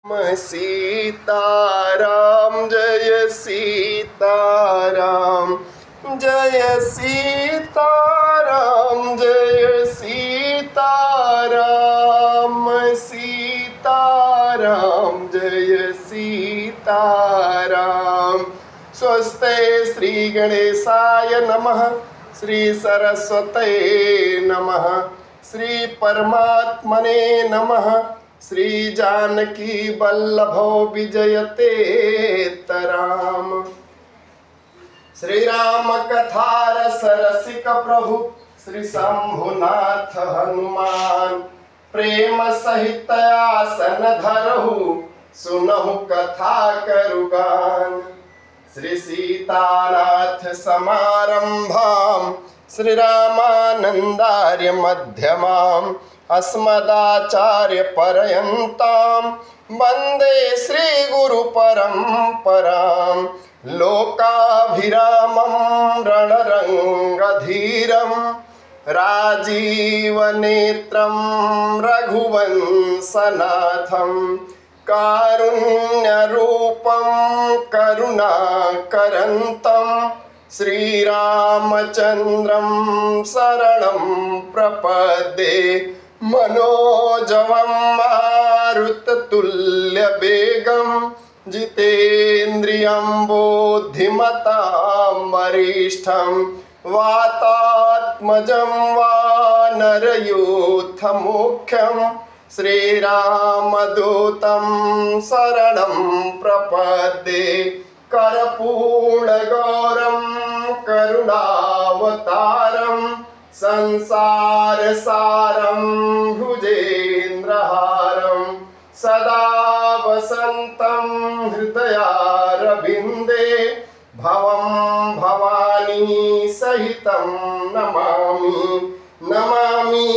सीताराम जय सीताराम जय सीताराम जय सीताराम सीताराम जय सीताराम। स्वस्ते श्री गणेशाय नमः, श्री सरस्वते नमः, श्री परमात्मने नमः, श्री जानकी वल्लभो विजयते तराम। श्री राम कथा रस रसिक प्रभु, श्री शंभुनाथ हनुमान, प्रेम सहित आसन धरहु, सुनहु कथा करुगान। श्री सीतानाथ समारंभाम, श्री रामानंदार्य मध्यमाम, अस्मदाचार्य पर्यन्तां वन्दे श्री गुरु परंपरां। लोकाभिरामं रणरंगधीरं, राजीवनेत्रं रघुवंशनाथं, कारुण्यरूपं करुणाकरन्तं, श्रीरामचन्द्रं शरणं प्रपद्ये। मनोजवं मारुततुल्यवेगं, जितेन्द्रियं बुद्धिमतां वरिष्ठं, वातात्मजं वानरयूथमुख्यं, श्रीरामदूतं शरणं प्रपद्ये। कर्पूर्णगौरं करुणावतारं, संसारसारं भुजेन्द्रहारं, सदा वसन्तं हृदयारविन्दे, भवं भवानी सहितं नमामि। नमामि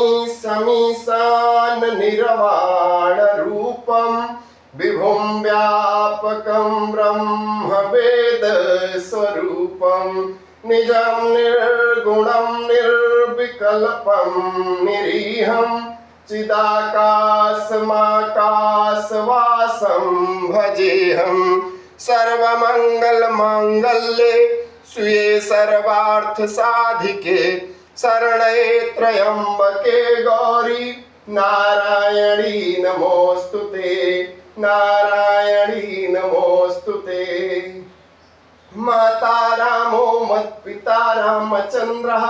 समीशाननिर्वाणरूपं, विभुं व्यापकं ब्रह्मवेदस्वरूपं, निजं निर्गुणं निर्विकल्पं निरीहं, चिदाकाशमाकाशवासं भजेऽहं। सर्वमङ्गलमाङ्गल्ये शिवे सर्वार्थसाधिके, शरण्ये त्र्यम्बके गौरी नारायणी नमोस्तुते, नारायणी नमोस्तुते। माता रामो मत्पिता रामचन्द्रः,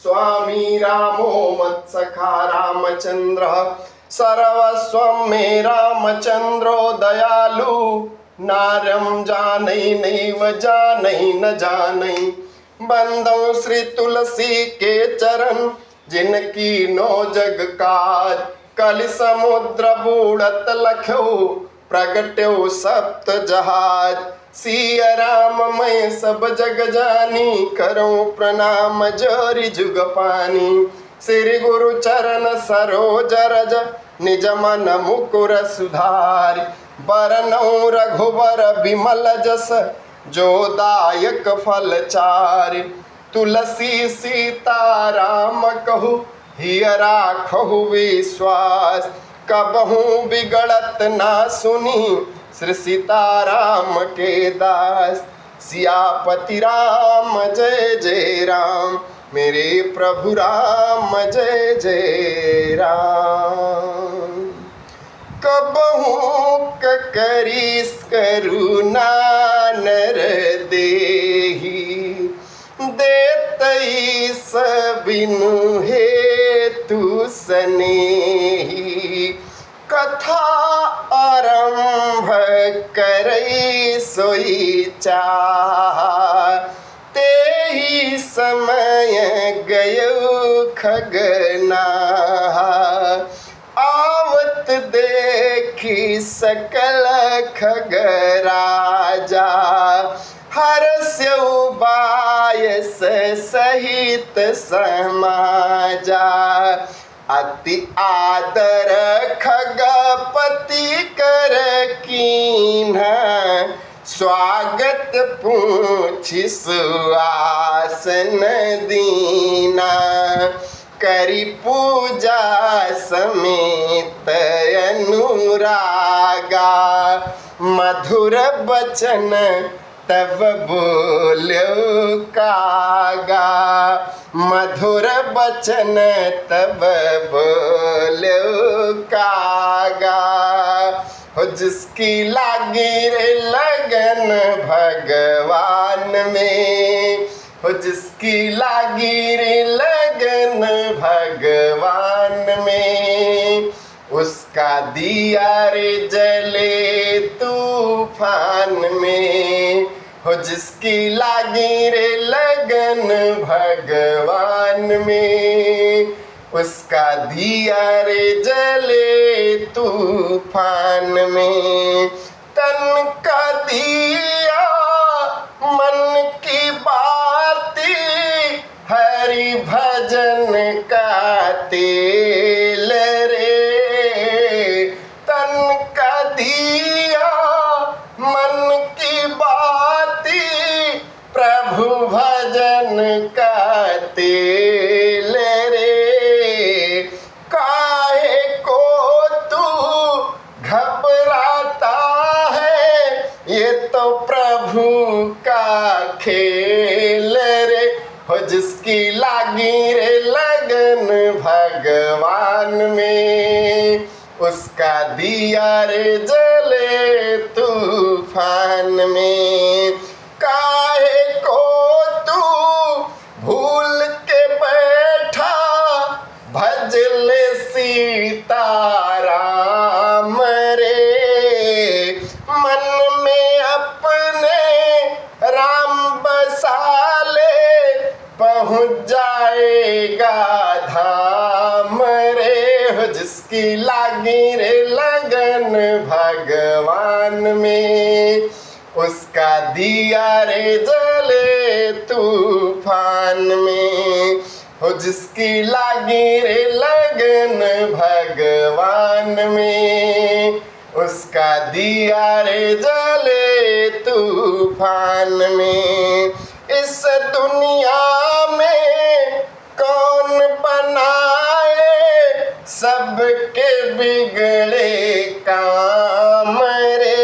स्वामी रामो मत्सखा रामचन्द्रः, सर्वस्वं मे रामचन्द्रो दयालु, नार्यं जानै नैव जानै न जानै। बंदौ श्री तुलसी के चरण, जिनकी नो जग काज, कलि समुद्र बूढ़त लख्यो, प्रगट्यो सप्त जहाज। सिया राम मैं सब जग जानी, करो प्रणाम जोरि जुग पानी। श्री गुरु चरण सरोज रज, निज मन मुकुर सुधारि। बरनउँ रघुबर बिमल जस, जो दायक फल चारि। तुलसी सीता राम कहु, हिय राखहु विश्वास। कबहू बिगड़त ना सुनी, श्री सीताराम के दास। सियापति राम जय जय राम, मेरे प्रभु राम जय जय राम। कबहू ककरीस करुणा नर देहि, देतई सबिनु हेतु सनेहि। कथा आरंभ करई सोई चाह, तेहि समय गयो खगनाह। आवत देखी सकल खगराजा, हर्ष्यउ बायस सहित समाजा। अति आदर खगपति कर कीन्हा, स्वागत पूछि सुआसन दीना। करी पूजा समेत अनुरागा, मधुर बचन तब बोल्यो कागा, मधुर बचन तब बोल्यो कागा। हो जिसकी लागी रे लगन भगवान में, हो जिसकी लागी रे लगन भगवान में, उसका दिया रे जले तूफान में। हो जिसकी लागी रे लगन भगवान में, उसका दिया रे जले तूफान में। तन का दिया मन की बाती, हरि भजन का तेल रे। तन का दिया मन की बाती, प्रभु भजन का तेल रे। काहे को तू घबराता है, ये तो प्रभु का खेल रे। हो जिसकी लागी रे लगन भगवान में, उसका दिया रे जले तूफान में। काहे को तू भूल के बैठा, भजल सीता राम रे। मन में अपने राम बसा ले, पहुँच जाएगा धाम रे। हो जिसकी लागी रे लगन भगवान में, उसका दिया रे जले तूफान में। हो जिसकी लागी रे लगन भगवान में, उसका दिया रे जले तूफान में। इस दुनिया में कौन बनाए सबके बिगड़े काम रे।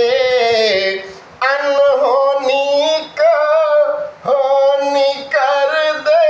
अनहोनी को होनी कर दे,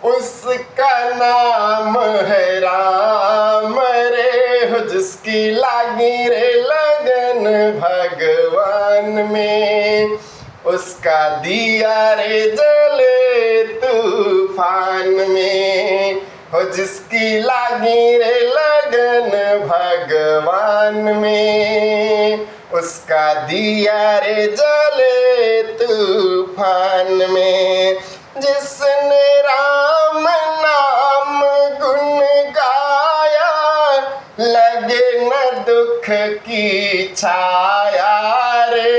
उसका नाम है राम रे। हो जिसकी लागी रे लगन भगवान में, उसका दिया रे जले तूफान में। हो जिसकी लागी रे लगन भगवान में, उसका दिया रे जले तूफान में। जिसने राम नाम गुण गाया, लगे न दुख की छाया रे।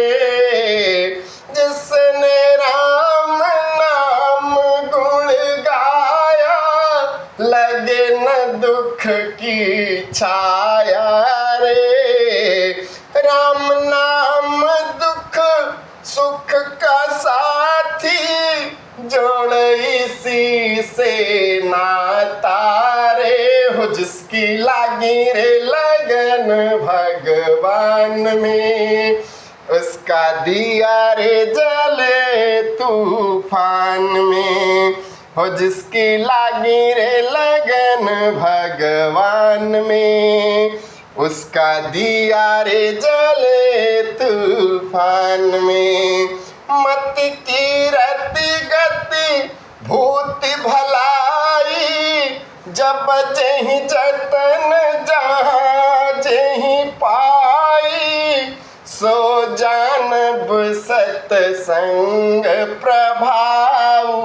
जिसने राम नाम गुण गाया, लगे न दुख की छाया रे। राम नाम दुख सुख का साथी, जोड़ इसी से नाता रे। हो जिसकी लागी रे लगन भगवान में, उसका दिया रे जले तूफान में। हो जिसकी लागी रे लगन भगवान में, उसका दिया रे जले तूफान में। मत की रति गति भूति भलाई, जब जही जतन जहाँ जही पाई। सो जानब सतसंग प्रभाऊ,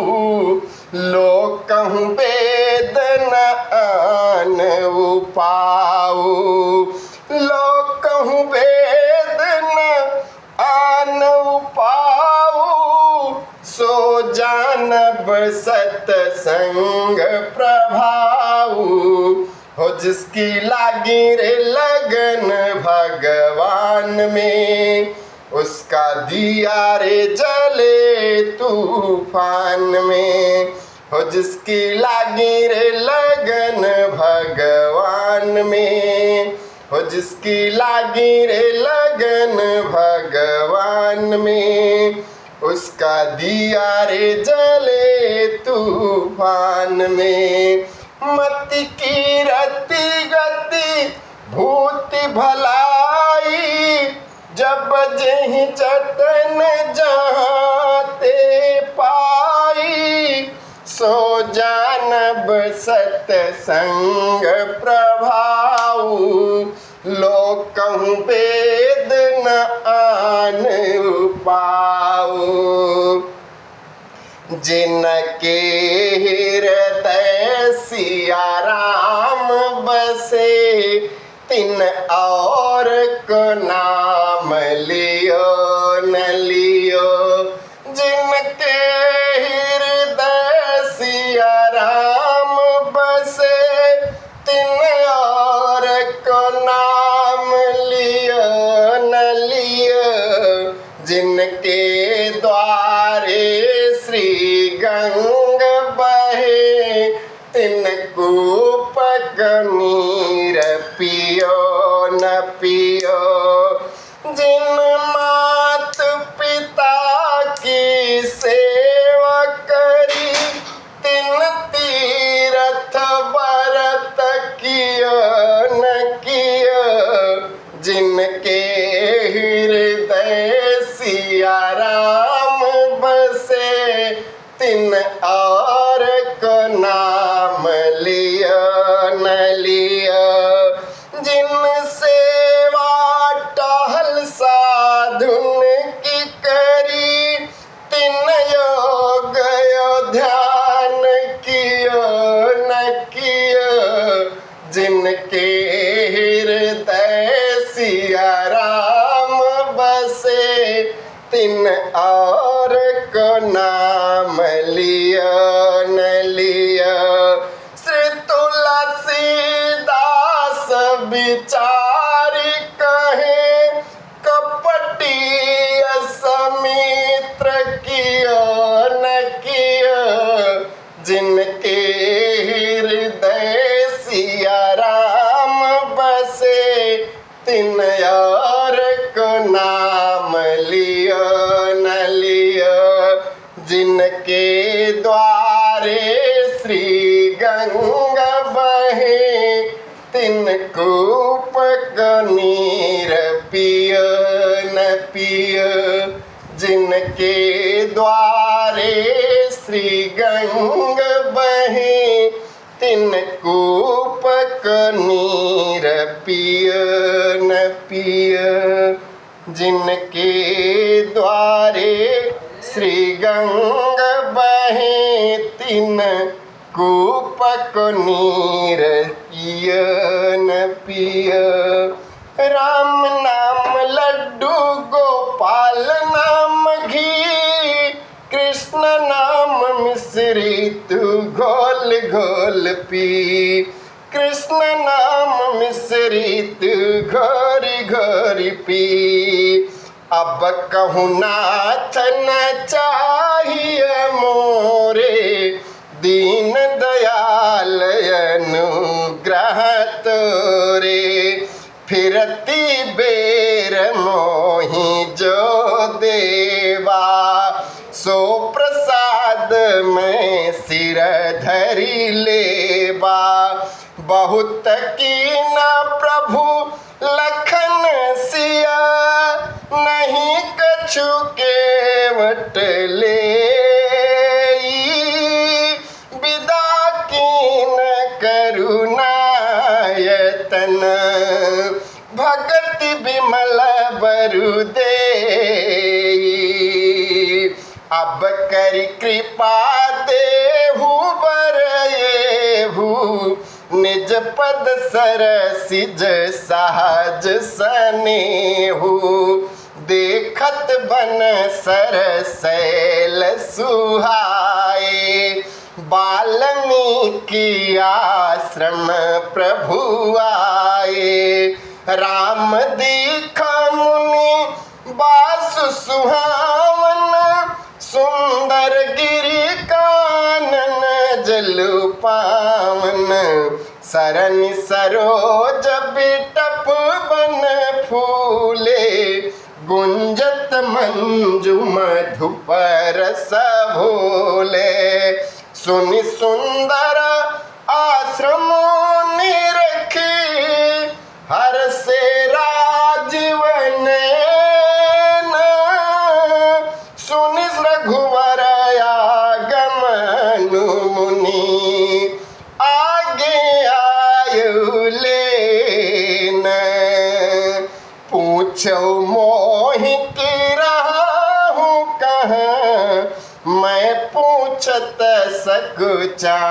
लोक कहूँ वेद न आन उपाऊ। लोक कहूँ वेद न आन उपाऊ, सो जानब सतसंग प्रभाऊ। हो जिसकी लागी रे लगन भगवान में, उसका दिया रे जले तूफान में। हो जिसकी लागी रे लगन भगवान में, हो जिसकी लागी रे लगन भगवान में, उसका दिया रे जले तूफान में। मति की रति गति भूति भलाई, जब जहीं जतन जाते पाई, सो जानब सतसंग प्रभाव, लोक कहूँ वेद न आन पाओ। जिनके हृदय सिया राम बसे, तिन और को नाम लियो न लियो। जिनके हृदय सिया राम बसे, तिन और को नाम लियो न लियो। जिनके द्वारे श्री गंग बहे, तिन कूप नीर पियो न पियो। जिन मात पिता की सेवा करी, तिन तीरथ व्रत कियो न कियो। जिनके हृदय सिया राम बसे, तिन और को नाम लियो न लियो। जिन सेवा टहल साधुन की करी, तिन योग ध्यान कियो न कियो। जिनके हृदय सिया राम बसे, तिन और को नाम लियो न लियो। श्री तुलसीदास विचारी कहे, कपटी समित्र कियो न कियो। जिनके हृदय सिया राम बसे, तिन और को नाम लियो न लियो। जिनके द्वारे श्री गंग बहे, तिन कूप नीर पियो न पियो। जिनके द्वारे श्री गंग बहे, तिन कूप नीर पियो न पियो। जिनके द्वारे श्री गंग बहे, तिन कूप नीर पियो न पियो। राम नाम लड्डू, गोपाल नाम घी, कृष्ण नाम मिश्री तू घोल घोल पी। कृष्ण नाम मिश्री तू घोरी घोरी पी। अब कहूँ नाथ न चाहिए मोरे, दीन दयाल अनुग्रह तोरे। फिरती बेर मोहि जो देवा, सो प्रसाद में सिर धरी लेवा। बहुत कीना प्रभु लखन सिया, नहीं कछु केवट ले। विदा कीन करुणायतन, भगति विमल बरु देई। अब करी कृपा देहु बरएहु, निज पद सरसिज सहज सनेहु। देखत बन सरसैल सुहाए, वाल्मीकि आश्रम प्रभु आए। राम दीख मुनि बासु सुहावन, सुंदर गिरि कानन जलु पावन। सरन सरोज बिटप गुंजत मंजु मधुपर घोले। सुनि सुंदर आश्रम निरखी, हर से राजीव नयन। सुनि रघुवर आगमन मुनि, आगे आयु लेन। पूछो मोहि की रहूं कहाँ, मैं पूछत सकु चाऊं।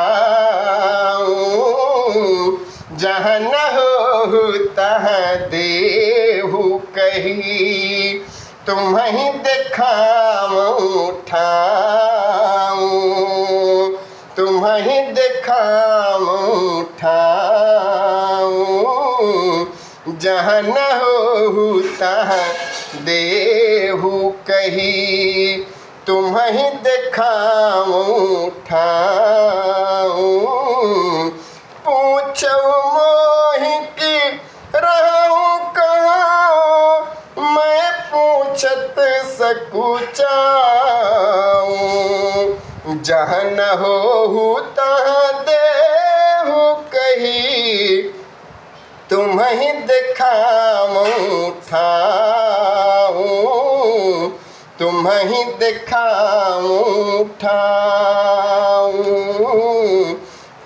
जहाँ न हो तहाँ देहु कही, तुम्हें दिखाऊं ठाऊं। तुम्हें दिखाऊं ठाऊं। जहाँ न हो तहाँ देहु कही, तुम्हें दिखाऊं ठाऊं। पूछो मोहि की रहूं कहाँ, मैं पूछत सकु चाऊं। जहाँ न हो तहाँ देहु कही, तुम्हें दिखाऊं ठाऊं। तुम्हें दिखाऊं ठाऊं।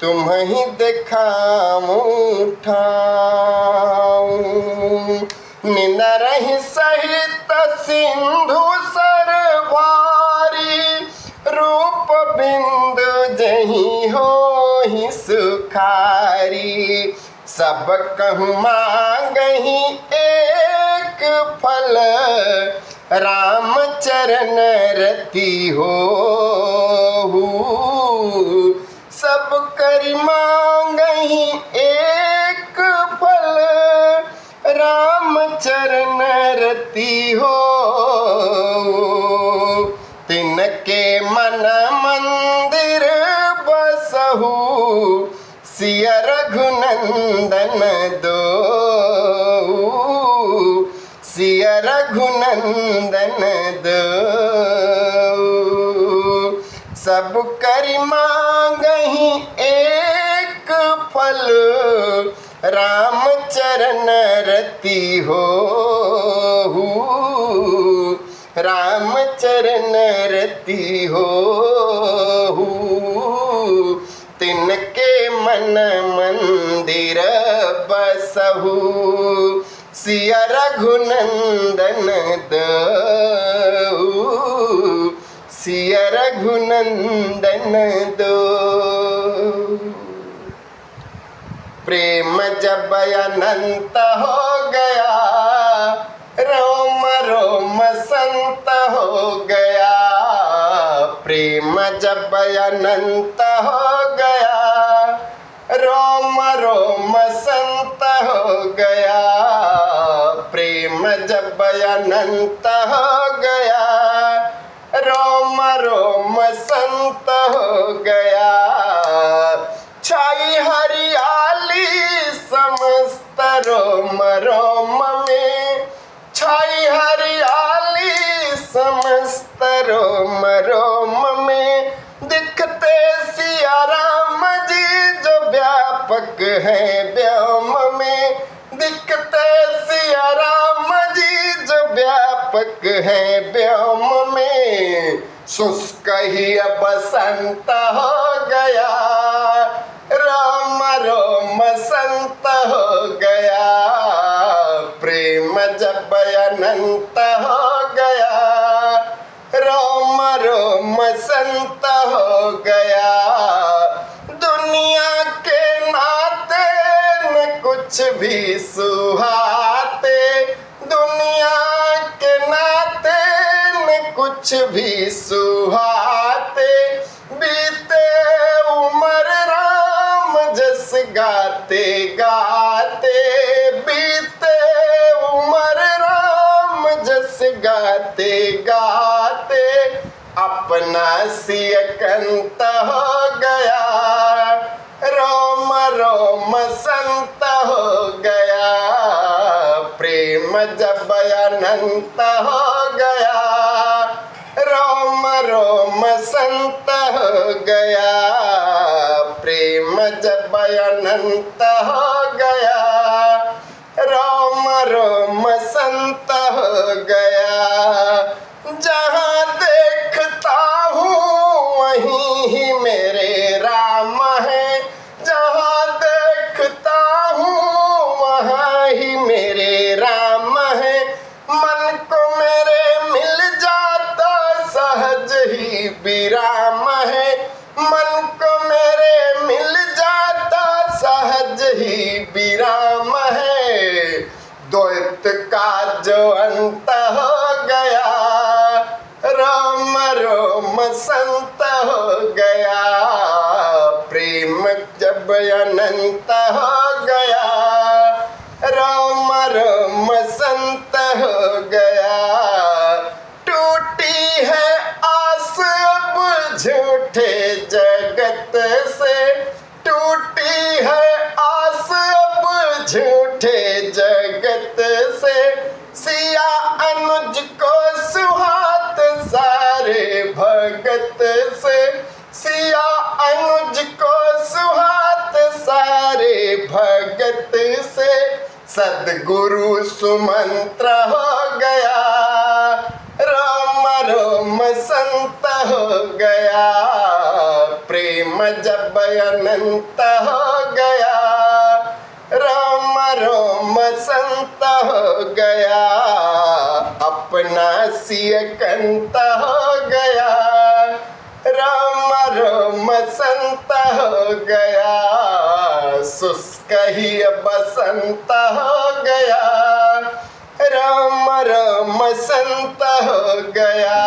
तुम्हें दिखाऊं ठाऊं। निनरहि सहित सिंधु सर भारी, रूप बिंदु जहि होहि सुखारी। सब कहूँ मांगहि एक फल, राम चरण रति होहु। सब कर मांगहि एक फल, राम चरण रति होहु। तिनके मन मंदिर बसहु, सिय रघुनंदन दोऊ। सिय रघुनंदन दोऊ। सब कर मांगहि एक फल, राम चरण रति होहु। राम चरण रति होहु। तिनके मन मंदिर बसहु, सिय रघुनंदन दोऊ। सिय रघुनंदन दोऊ। प्रेम जब अनंत हो गया, रोम रोम संत हो गया। प्रेम जब अनंत हो गया, रोम रोम संत हो गया। प्रेम जब अनंत हो गया, रोम रोम संत हो गया। छाई हरियाली समस्त रोम रोम में, छाई हरियाली समस्त रोम रोम में। दिखते सिया राम जी जो व्यापक है व्योम में। दिखते सिया राम जी जो व्यापक है व्योम में। शुष्क ही बसंत हो गया, राम रोम संत हो गया। प्रेम जब अनंत हो गया, रोम रोम संत हो गया। दुनिया के नाते न कुछ भी सुहाते, दुनिया के नाते न कुछ भी सुहाते। बीते उम्र राम जस गाते गाते, बीते उम्र राम जस गाते गाते। अपना सिय कंत हो गया, रोम रोम संत हो गया। प्रेम जब अनंत अनंत हो गया, रोम रोम संत हो गया, प्रेम जब अनंत हो गया, रोम रोम संत हो गया। जहाँ देखता हूँ वहीं ही मेरे राम है, जहाँ देखता हूँ वहाँ ही मेरे राम है। मन को मेरे मिल जाता सहज ही विराम है, मन को मेरे मिल जाता सहज ही विराम है। द्वैत का जो अंत हो गया, राम रोम संत हो गया, प्रेम जब अनंत हो गया, राम रोम संत हो गया। टूटी है आस अब झूठे जगत से, टूटी है आस अब झूठे जगत से, सिया अनुज को सुहात सारे भगत से, सिया अनुज को सुहात सारे भगत से। सद्गुरु सुमंत्र हो गया, राम रोम संत हो गया, प्रेम जब अनंत हो गया, राम रोम संत हो गया, अपना सिय कंत हो गया, राम रोम संत हो गया, शुष्क ही बसंत हो गया, राम रोम संत हो गया।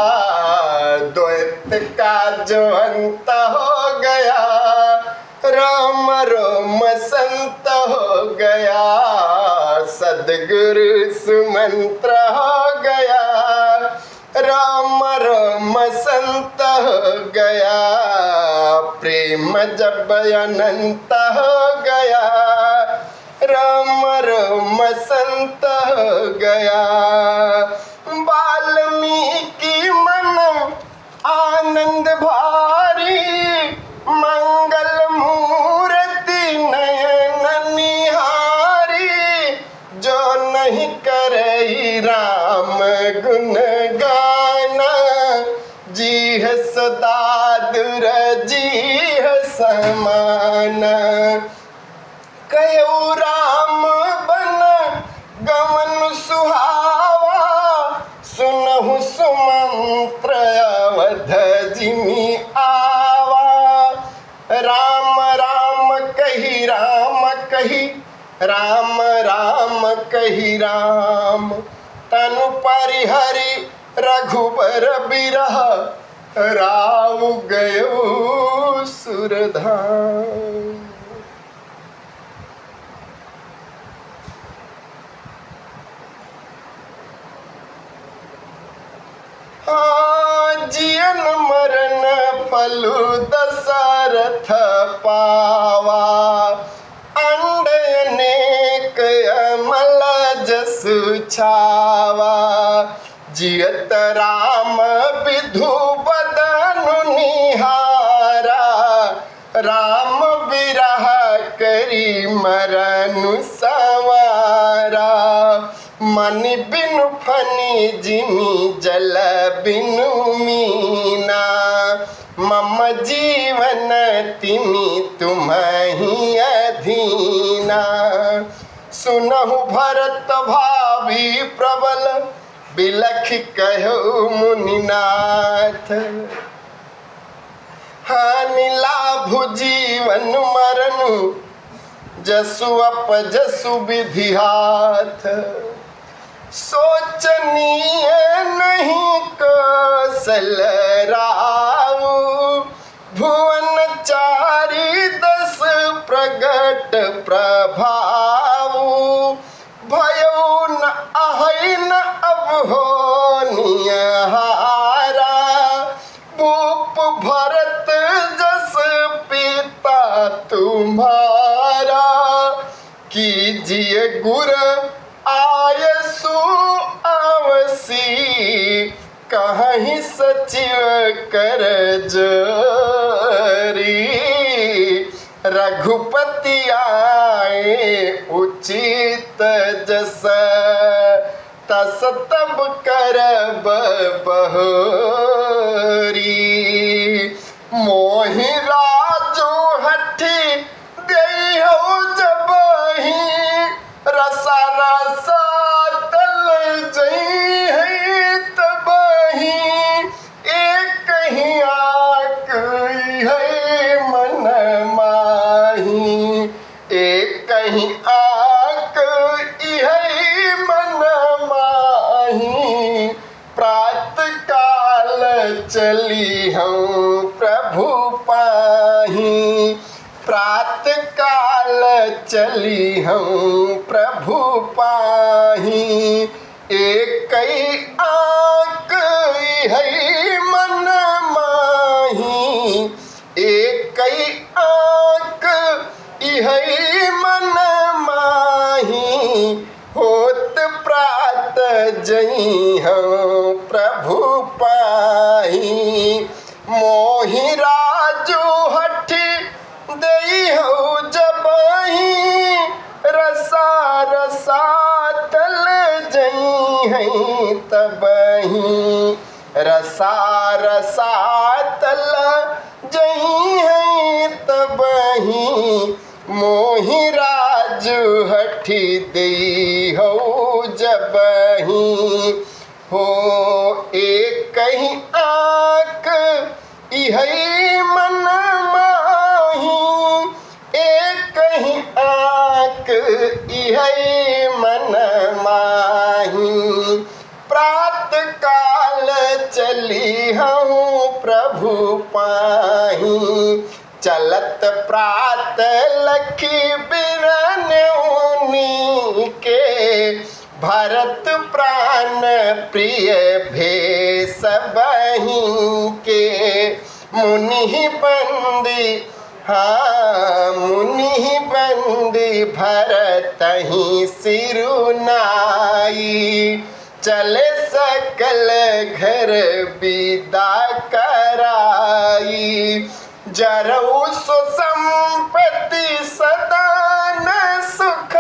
द्वैत का जो अंत हो गया, राम रोम संत हो गया, सद्गुरु सुमंत्र हो गया, राम रोम संत हो गया, प्रेम जब अनंत हो गया, राम रोम संत हो गया। वाल्मीकि मन आनंद भारी, मंगल मूर्ति नयन निहारी, जो नहीं करे राम गुण गाना, जी है सदा दुर जी है समाना। कयो राम बन गमन सुहावा, सुनहु सुमंत्र अवध जिमि आवा। राम राम कही राम कही, राम राम कही राम, तनु परिहरि रघुबर बिरह, राव गयो सुरधाम। जियन मरण फलु दशरथ पावा, अंड अनेक अमल जसु छावा। जियत राम विधु बदनु निहारा, राम बिरह करी मरनु सवारा। मनि बिनु फनी जिमि जल बिनु मीना, मम जीवन तिमि तुम्हि अधीना। सुनहु भरत भावी प्रबल, बिलख कहो मुनिनाथ। हानि लाभु जीवन मरनु, जसु अपजसु विधि हाथ। सोचनीय नहीं कौशल राव, भुवन चारी दस प्रगट प्रभाव। भयो न अहै न अब हो निहारा, भूप भरत जस पिता तुम्हारा। कीजिए गुर आयसु अवतारा, कहीं सचिव कर जोरी। रघुपति आए उचित जस, तस तब करब बहोरी। मोहि राजो हठी देहु जबहि, रसा रसा तल जइहि तबहि। एक ही आक है मन माही, एक ही आक है मन माही। प्रात काल चली हूँ प्रभु पाही, प्रात काल चली हूँ प्रभु पाही। एक आँख है मन माही, एक आँख है मन माही। होत प्रात जई हूँ प्रभु पाही, मोहि राजो हठी देई हूँ जबहि। रसा रसा तल जई हैं तबहि, रसा रसा तल जई हैं तबहि। मोहि राजो हठी देई हूँ जबहि। हो एक ही आँख इहै मन माही, एक ही आँख इहै मन माही। प्रात काल चली हूँ प्रभु पाही, चलत प्रात लखी बिरन उनी के। भरत प्राण प्रिय भेष बहि के। मुनि बंदी हाँ मुनि बंदी भरतहि सिरुनाई। चले सकल घर विदा कराई, जरऊ सो संपत्ति सदा न सुख।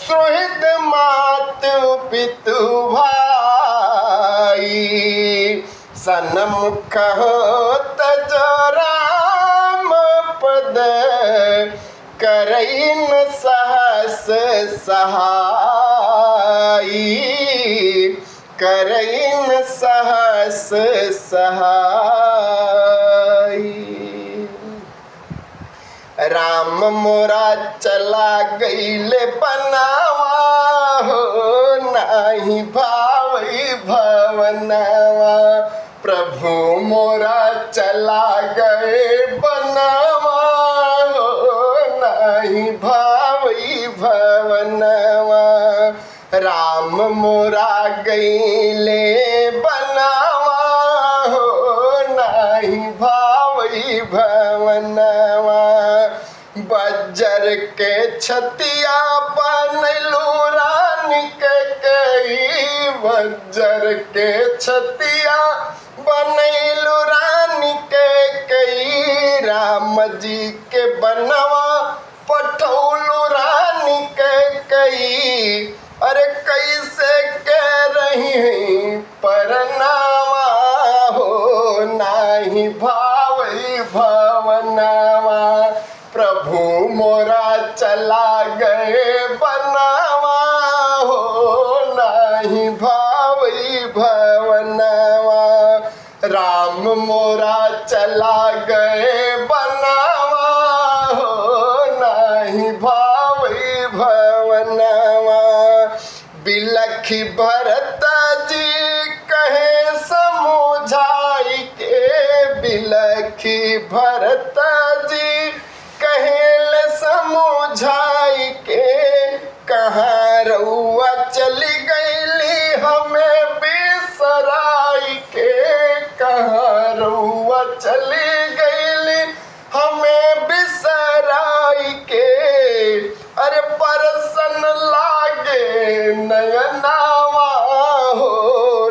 सुहृद मातु पितु भाई, सन्मुख होत जो राम पद। करई न सहस सहाई, करई न सहस सहाई। राम मोरा चला गईले बनावा हो, नाही भावई भवनवा। प्रभु मोरा चला गए बनावा हो, नाही भावई भवनवा। राम मोरा गईले बनावा हो, नाही भावई भवनवा। बज्जर के छतिया बनलू रानी के कई, बज्जर के छतिया बनलू रानी के कई। राम जी के बनवा पठौलू रानी के कई। अरे कैसे कह रही हैं परनावा हो, नाही भावई भवनवा। प्रभु मोरा चला गए बनावा हो, नाही भावई भवनवा। राम मोरा चला गए बनावा हो, नाही भावई भवनवा। बिलखी भरत जी कहे समझाई के, बिलखी भरत जी कहेल समझाई के। कहाँ रउआ चली गईली हमें बिसराई के, कहाँ रउआ चली गईली हमें बिसराई के। अरे परसन लागे नयनावा हो,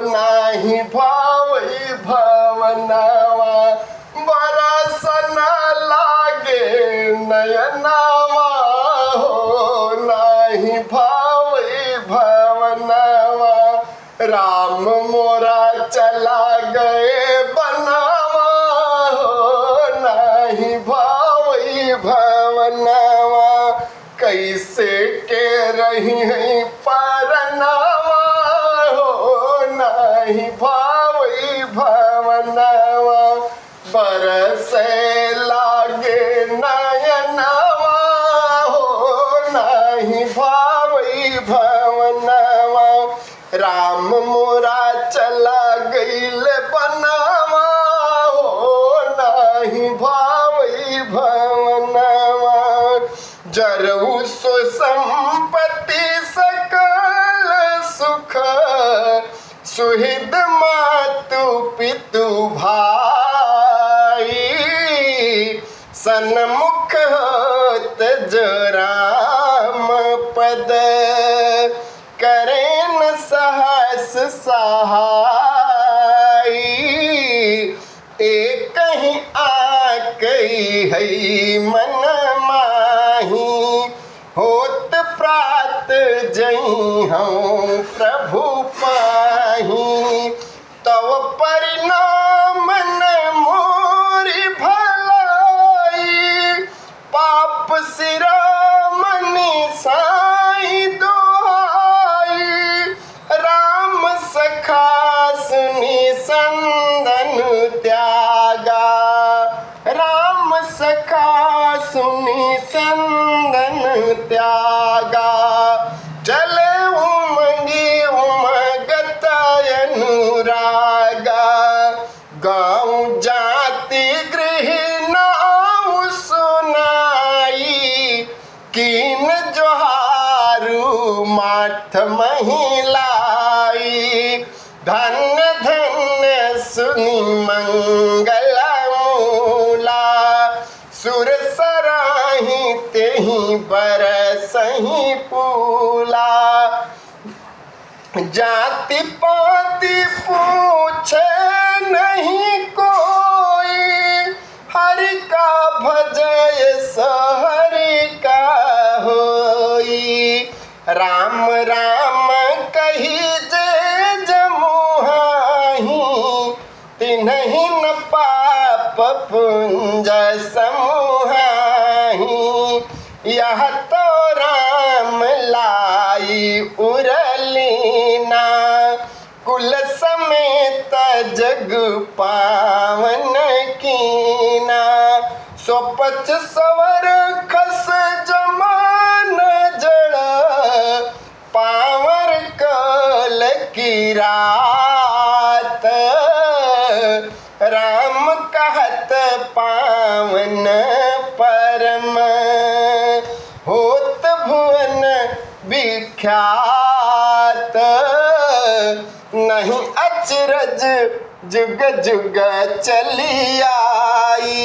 राम मोरा चला गए बनावा हो, नाही भावई भवनावा। कैसे के रही है परनावा हो, नाही भावई भवनावा। बरसे लागे नयनावा हो, नाही भावई भवनावा। राम मोरा चला गईल बनावा हो, नाही भावई भवनावा। जरऊ सो संपत्ति सकल सुख, सुहृद मातु पितु भाई। सन्मुख होत जो राम पद, करें न सहस सहाय। एक ही आकई है मन माही, होत प्रात जई हूँ प्रभु पाही। तव परिणाम न मोरी भलाई, पाप सिरा मनि साई दोहाई। राम सखा सुनि संदन त्यागा, राम सखा सुनि संदन त्यागा। चले उमंगी उमगत अनुरागा, गाँव जाति गृह नाउ सुनाई। कीन जोहारू माठ महिलाई, धन्य धन्य सुनि मंगल मूला। सुर सराही तेहि बरसहि फूला, जाति पाति पूछे नहीं कोई। हरि का भजय सहरि का होई, राम राम कही जे जमुहाही। तिन्हि न पाप पुंज समूहाही, यह तो राम लाई उरलीना। कुल समेत जग पावन कीना, सोपच सवर खस जमान जड़। पावर कल की रात, राम कहत पावन परम। होत भुवन विख्यात, नहीं अचरज जुग जुग चली आई।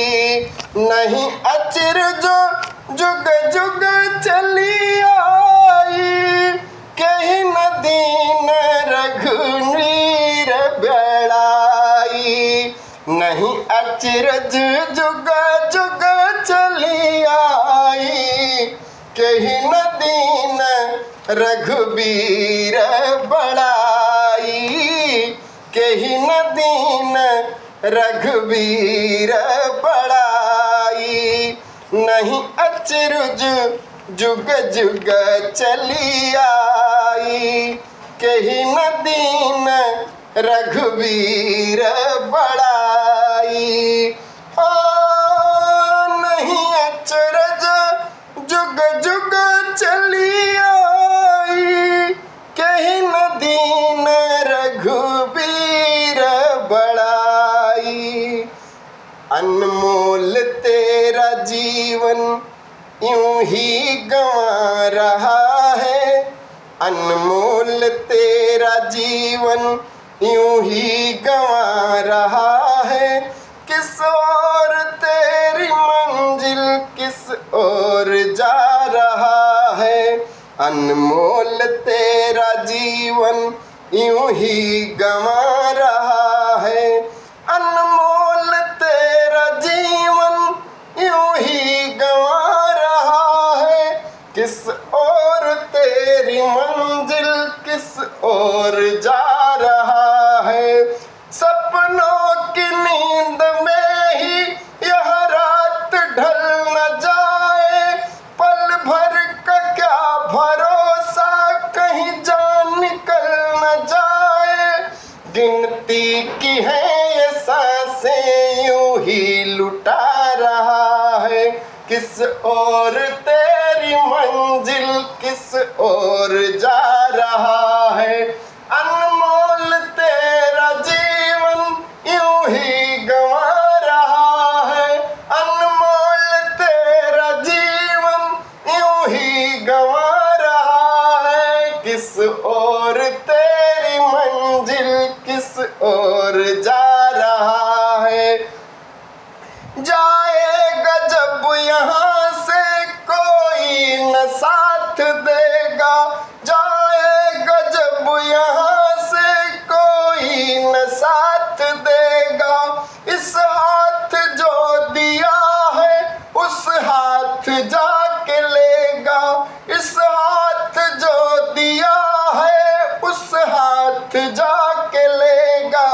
नहीं अचरज जुग जुग चली आई, कहीं न दीन रघुवीर बेड़ाई। नहीं अचरज जुग जुग चली आई, कहीं न दीन रघुवीर बड़ाई। कहीं न दीन रघुवीर बड़ाई। नहीं अचरज जुग जुग चली आई, कहीं न दीन रघुवीर बड़ाई। नहीं अचरज जुग जुग चली आई, कहीं न दीन रघुवीर बड़ाई। अनमोल तेरा जीवन यूं ही गंवा रहा है, अनमोल तेरा जीवन यूं ही गंवा रहा है। किस ओर तेरी मंजिल किस ओर जा रहा है। अनमोल तेरा जीवन यूं ही गंवा रहा है। अनमोल तेरा जीवन यूं ही गंवा रहा है। किस ओर तेरी मंजिल किस ओर जा गिनती की है ये सांसें यूं ही लुटा रहा है। किस ओर तेरी मंजिल, किस ओर जा रहा है। अनमोल तेरा जीवन यूं ही गंवा रहा है। अनमोल तेरा जीवन यूं ही गंवा रहा है। किस ओर तेरी मंजिल, किस ओर जा रहा है। जाएगा जब यहाँ से कोई न साथ देगा, जाएगा जब यहाँ से कोई न साथ देगा। इस हाथ जो दिया है उस हाथ जाके लेगा। इस हाथ जो दिया है उस हाथ जाके लेगा।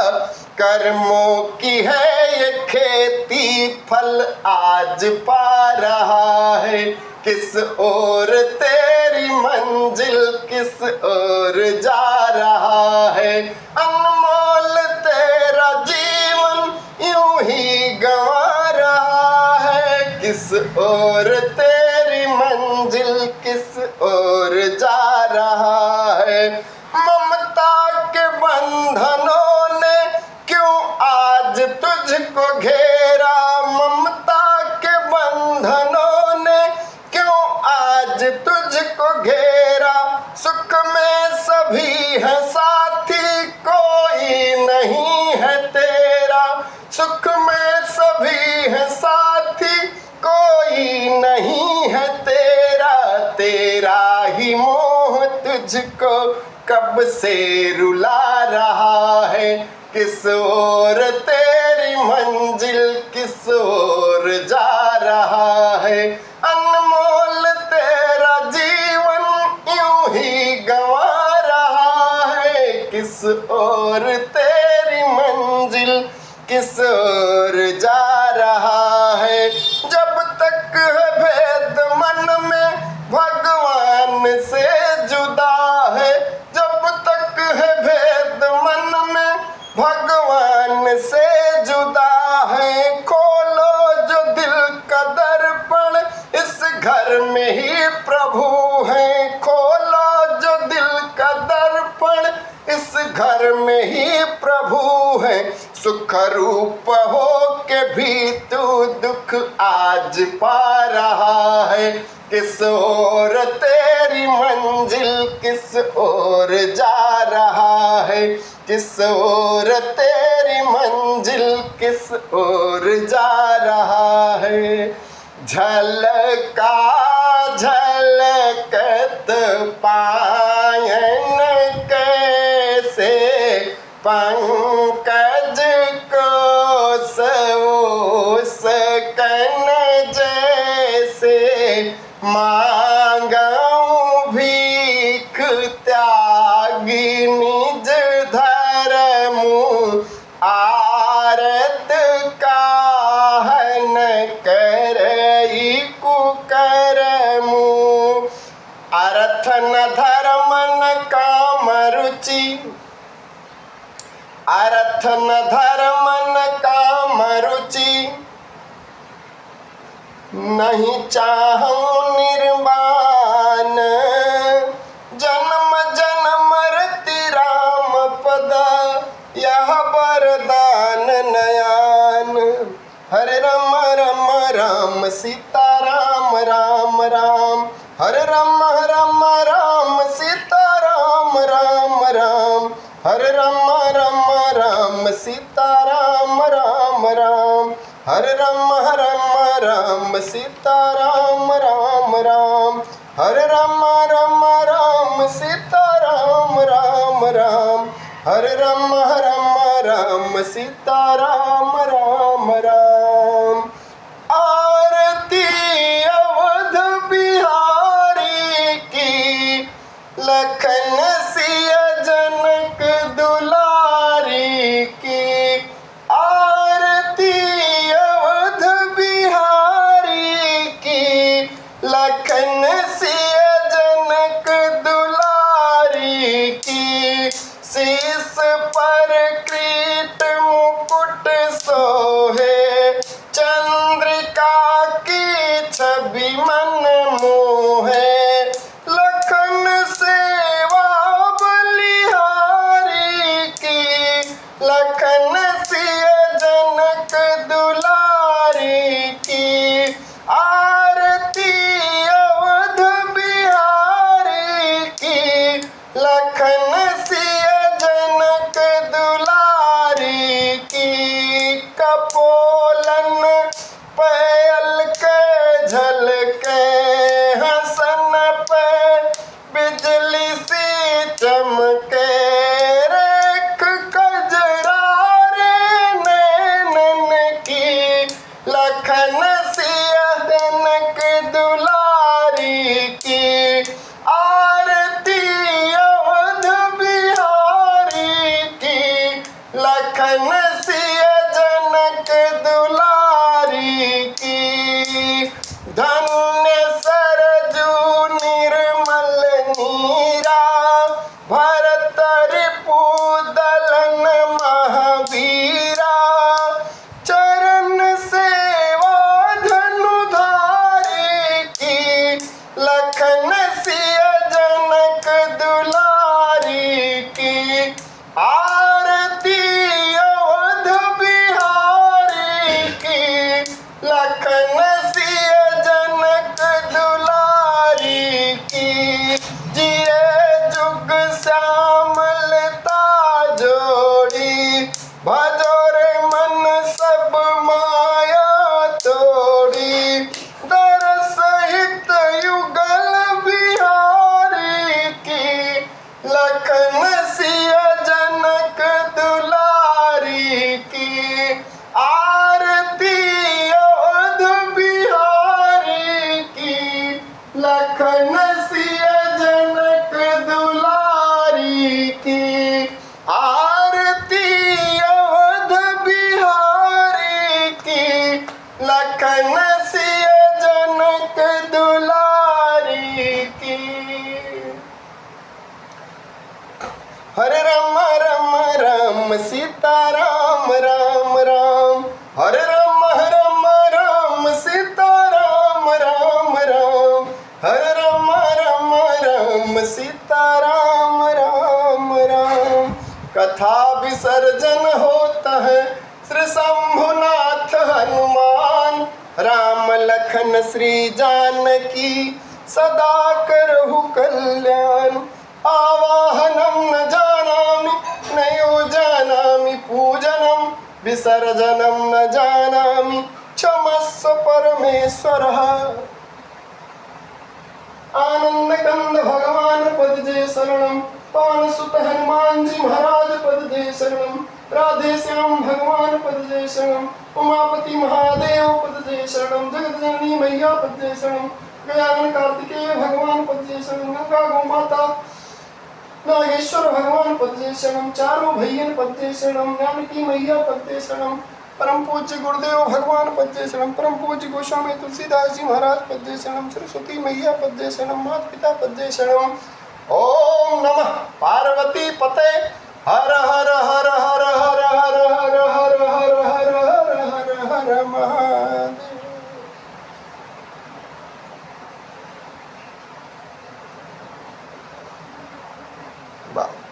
कर्मों की है ये खेती, फल आज पा रहा है। किस ओर तेरी मंजिल, किस ओर जा रहा है। अनमोल तेरा जीवन यूं ही गंवा रहा है। किस ओर तेरी मंजिल, किस ओर जा रहा है। ममता के बंधनों ने क्यों आज तुझको घेरा। ममता के बंधनों ने क्यों आज तुझको घेरा। सुख में सभी है साथी, कोई नहीं है तेरा। सुख में सभी है साथी, कोई नहीं है तेरा। तेरा ही मोह तुझको कब से रुला रहा है। किस ओर तेरी मंजिल, किस ओर जा रहा है। अनमोल तेरा जीवन यूं ही गंवा रहा है। किस ओर तेरी मंजिल, किस ओर जा रहा है। जब तक है भेद मन में भगवान से जुदा है। जब तक है भेद मन में भगवान से जुदा है। खोलो जो दिल का दर्पण, इस घर में ही प्रभु है। खोलो जो दिल का दर्पण, इस घर में ही प्रभु है। सुख रूप हो के भी तू दुख आज पा रहा है। किस ओर तेरी मंजिल, किस ओर जा रहा है। किस ओर तेरी मंजिल, किस ओर जा रहा है। झलका झलकत पायन कैसे, पंकज को सोस कन जैसे। मांगूं भीख त्यागी निज धर्मु, आरत काहन करई कुकर्मु। अर्थ न धर्म न काम रुचि, अर्थ न धर्म न काम रुचि। नहीं चाहूं निर्वाण, जन्म जन्म रति राम पद, यह वरदान नयान। हरे राम राम राम सीता राम राम राम। हरे राम राम सीता राम राम राम। हरे राम राम सीता राम राम राम। हरे राम राम सीता राम राम राम। हरे राम राम सीता राम राम राम। हरे राम राम सीता राम राम राम। आरती अवध बिहारी की, लखन सिया जनक दुलारी की। आरती अवध बिहारी की, लखन सिया जनक दुलारी की। शीस पर लखन सिय जनक दुलारी की आरती अवध बिहारी की। लखन सिय जनक दुलारी की कपोलन पैल के झलके हसन पे बिजली सी चमके रेख कजरारे नैनन की। लखन सिय जनक दुलारी की आरती अवध बिहारी की। लखन सिय जनक दुलारी की धन्य सरजू निर्मल नीरा भरत रिपुदलन महावीरा। चरण सेवा धनुधारी की लखन सिय जनक दुलारी की आरती अवध बिहारी की। लखन सिय जनक दुलारी की जिए जुग श्यामलता जोड़ी भजो रे मन सब माया तोड़ी। दर सहित युगल बिहारी की लखन सिय जनक दुलारी की आरती अवध बिहारी की। लखन सिय जनक दुलारी की आरती अवध बिहारी की। लखन सिय जनक दुलारी की। हरे राम राम राम सीता राम राम राम। हरे राम राम सीता राम राम राम। हरे राम राम सीता राम राम राम। कथा विसर्जन होता है श्री शंभुनाथ हनुमान। राम लखन श्री जानकी सदा करहु कल्याण। आवाहनम न जानामि नयो जानामि पूजनम विसर्जनम न जानामि क्षमस्व परमेश्वरः। आनंद कंद भगवान पद जय शरणम। पवन सुत हनुमान जी महाराज पद जय शरणम। राधे श्याम भगवान पद जय शरणम। उमापति महादेव पद जय शरणम। जगत जननी मैया पद जय शरणम। गयानन कार्तिकेय भगवान पद जय शरणम। गंगा गोमाता नागेश्वर भगवान पद जय शरणम। चारों भैयन पद जय शरणम। जानकी मैया पद जय शरणम। परम पूज्य गुरुदेव भगवान पद जय शरणम। परम पूज्य गोस्वामी तुलसीदास जी महाराज पद जय शरणम। सरस्वती मैया पद जय शरणम। माता पिता पद जय शरणम। ओम नमः पार्वती पते हर हर हर हर हर हर हर हर हर हर हर हर हर महादेव। वाह।